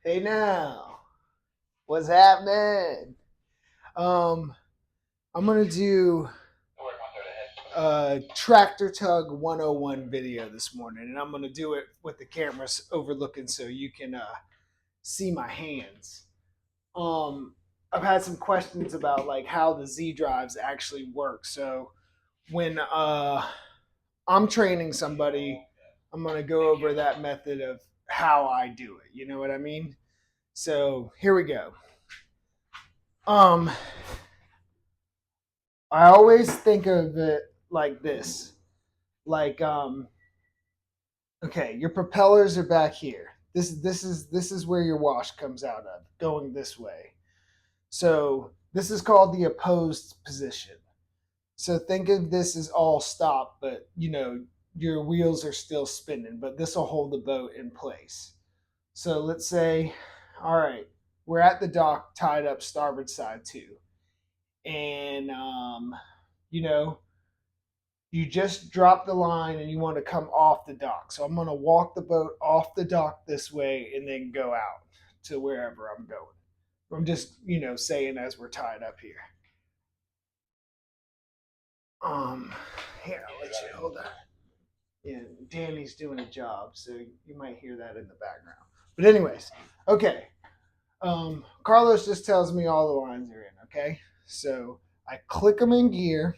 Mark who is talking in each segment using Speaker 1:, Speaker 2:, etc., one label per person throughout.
Speaker 1: Hey now, what's happening? Um, I'm gonna do a tractor tug 101 video this morning, and I'm gonna do it with the cameras overlooking so you can see my hands. Um, I've had some questions about like how the Z drives actually work. So when I'm training somebody, I'm gonna go over that method of how I do it. You know what I mean? So here we go. Um, I always think of it like this. Like okay, your propellers are back here. This is where your wash comes out of, going this way. So this is called the opposed position. So think of this as all stop, but your wheels are still spinning, but this will hold the boat in place. So let's say, all right, we're at the dock tied up starboard side too. And you know, you just drop the line and you want to come off the dock. So I'm going to walk the boat off the dock this way and then go out to wherever I'm going. I'm just, saying as we're tied up here. Um, Here, I'll let you hold that. Yeah, Danny's doing a job, so you might hear that in the background. But anyways, okay. Carlos just tells me all the lines are in. Okay, so I click them in gear,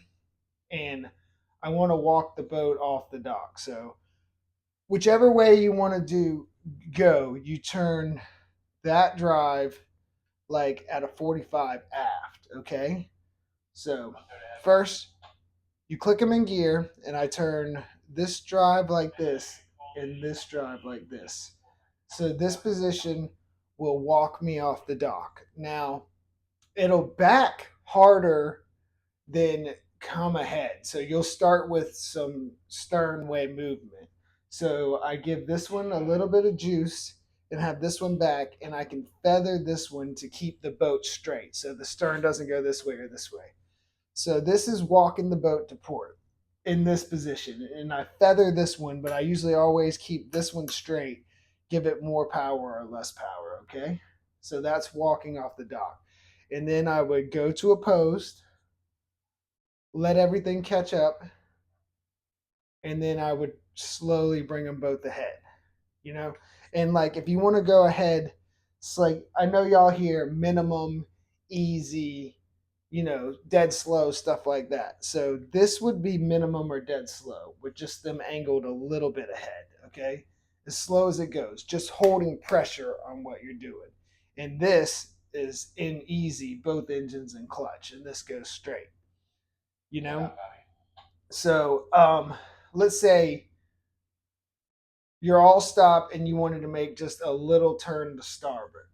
Speaker 1: and I want to walk the boat off the dock. So whichever way you want to go, you turn that drive like at a 45 aft. Okay, so first you click them in gear, and I turn this drive like this and this drive like this. So this position will walk me off the dock. Now it'll back harder than come ahead. So you'll start with some sternway movement. So I give this one a little bit of juice and have this one back, and I can feather this one to keep the boat straight. So the stern doesn't go this way or this way. So this is walking the boat to port in this position. And I feather this one, but I usually always keep this one straight, give it more power or less power. Okay. So that's walking off the dock. And then I would go to a post, let everything catch up, and then I would slowly bring them both ahead, you know? And like if you want to go ahead, it's like I know y'all hear minimum, easy, dead slow, stuff like that. So this would be minimum or dead slow with just them angled a little bit ahead, okay? As slow as it goes, just holding pressure on what you're doing. And this is in easy, both engines and clutch, and this goes straight, you know? So let's say you're all stopped and you wanted to make just a little turn to starboard.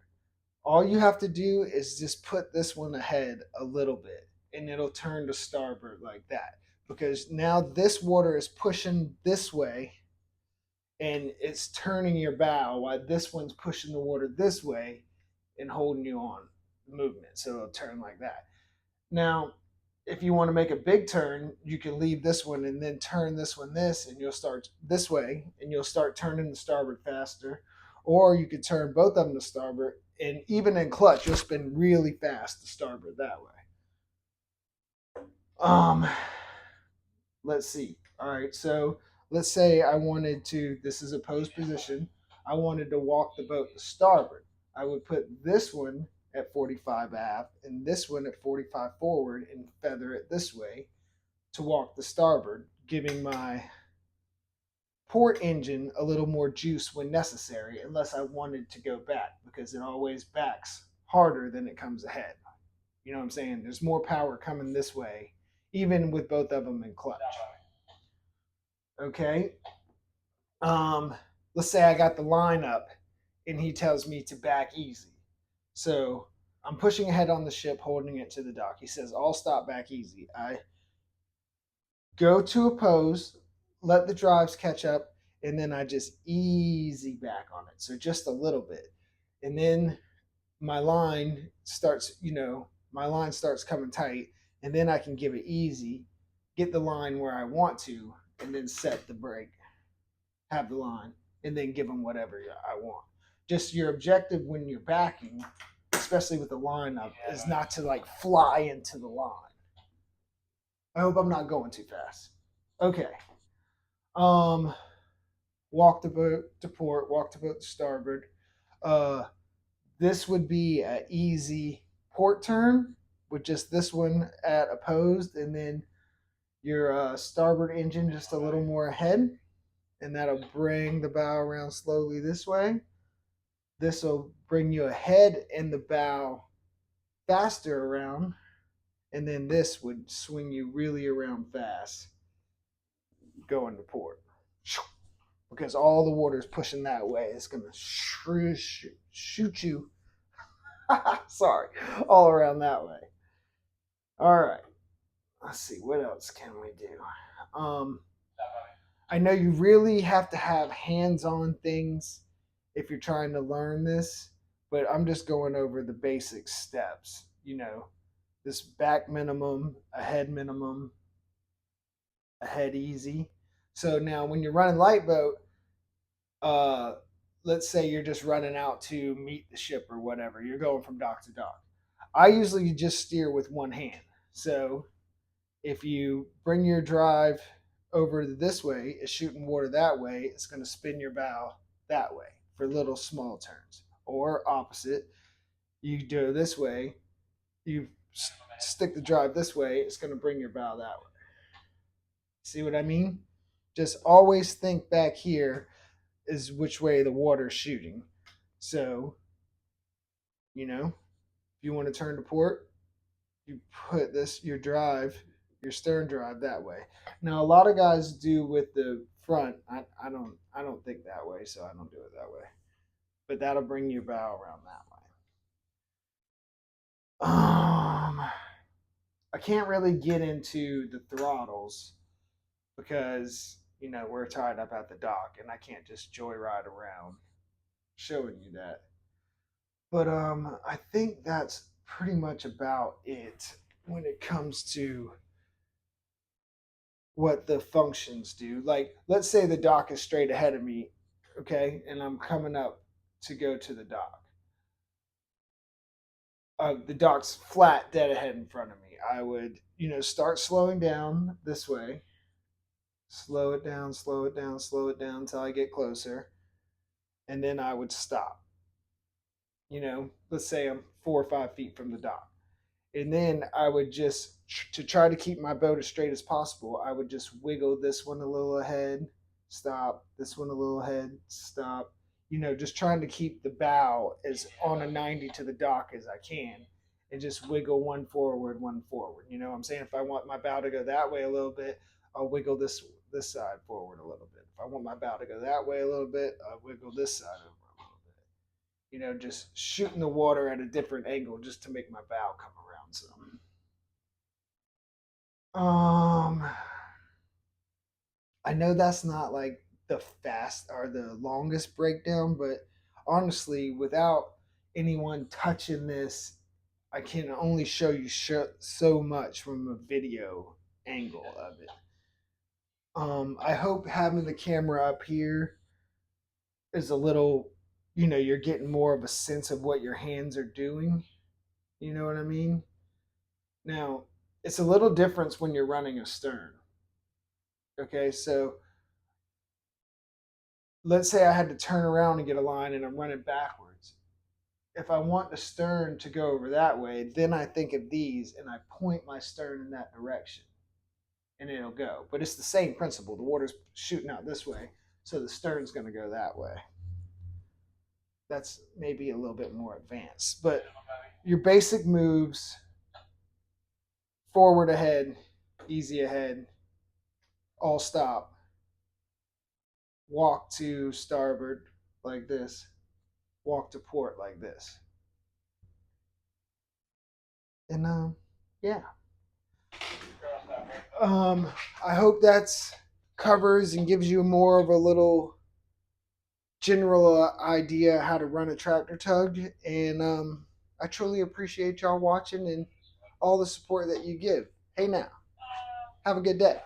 Speaker 1: All you have to do is just put this one ahead a little bit and it'll turn to starboard like that. Because now this water is pushing this way and it's turning your bow while this one's pushing the water this way and holding you on movement. So it'll turn like that. Now, if you want to make a big turn, you can leave this one and then turn this one this, and you'll start this way and you'll start turning the starboard faster. Or you could turn both of them to starboard, and even in clutch, you'll spin really fast to starboard that way. Um, let's see. All right, so let's say I wanted to, this is a post position, I wanted to walk the boat to starboard. I would put this one at 45 aft and this one at 45 forward and feather it this way to walk the starboard, giving my port engine a little more juice when necessary, unless I wanted to go back, because it always backs harder than it comes ahead. You know what I'm saying? There's more power coming this way, even with both of them in clutch. Okay. Um, let's say I got the line up and he tells me to back easy. So I'm pushing ahead on the ship, holding it to the dock. He says, I'll stop back easy. I go to oppose, let the drives catch up, and then I just easy back on it. So just a little bit. And then my line starts, my line starts coming tight, and then I can give it easy, get the line where I want to, and then set the brake, have the line, and then give them whatever I want. Just your objective when you're backing, especially with the line up, is not to like fly into the line. I hope I'm not going too fast. Okay. Um, walk the boat to port, walk the boat to starboard. Uh, this would be an easy port turn with just this one at opposed, and then your starboard engine just a little more ahead, and that'll bring the bow around slowly this way. This will bring you ahead and the bow faster around, and then this would swing you really around fast going to port. Because all the water is pushing that way, it's going to shoot you. Sorry, all around that way. All right. Let's see. What else can we do? I know you really have to have hands on things if you're trying to learn this, but I'm just going over the basic steps. This back minimum, ahead easy. So now when you're running light boat, uh, let's say you're just running out to meet the ship or whatever, you're going from dock to dock. I usually just steer with one hand. So if you bring your drive over this way, it's shooting water that way, it's going to spin your bow that way for little small turns. Or opposite, you do it this way, you stick the drive this way, it's going to bring your bow that way. See what I mean? Just always think back here is which way the water's shooting. So, if you want to turn to port, you put your stern drive that way. Now a lot of guys do with the front. I don't think that way, so I don't do it that way. But that'll bring your bow around that way. I can't really get into the throttles because we're tied up at the dock and I can't just joyride around showing you that. But I think that's pretty much about it when it comes to what the functions do. Like, let's say the dock is straight ahead of me, okay, and I'm coming up to go to the dock. The dock's flat, dead ahead in front of me. I would, start slowing down this way, slow it down, slow it down, slow it down until I get closer, and then I would stop. Let's say I'm 4 or 5 feet from the dock. And then I would just, to try to keep my boat as straight as possible, I would just wiggle this one a little ahead, stop, this one a little ahead, stop. Just trying to keep the bow as on a 90 to the dock as I can, and just wiggle one forward, one forward. You know what I'm saying? If I want my bow to go that way a little bit, I'll wiggle this side forward a little bit. If I want my bow to go that way a little bit, I'll wiggle this side over a little bit. Just shooting the water at a different angle just to make my bow come around some. I know that's not like the fast or the longest breakdown, but honestly, without anyone touching this, I can only show you so much from a video angle of it. I hope having the camera up here is a little, you're getting more of a sense of what your hands are doing. You know what I mean? Now, it's a little different when you're running a stern. Okay, so let's say I had to turn around and get a line and I'm running backwards. If I want the stern to go over that way, then I think of these and I point my stern in that direction and it'll go. But it's the same principle. The water's shooting out this way, so the stern's going to go that way. That's maybe a little bit more advanced. But your basic moves: forward ahead, easy ahead, all stop, walk to starboard like this, walk to port like this. And yeah. I hope that's covers and gives you more of a little general idea how to run a tractor tug. And I truly appreciate y'all watching and all the support that you give. Hey now, have a good day.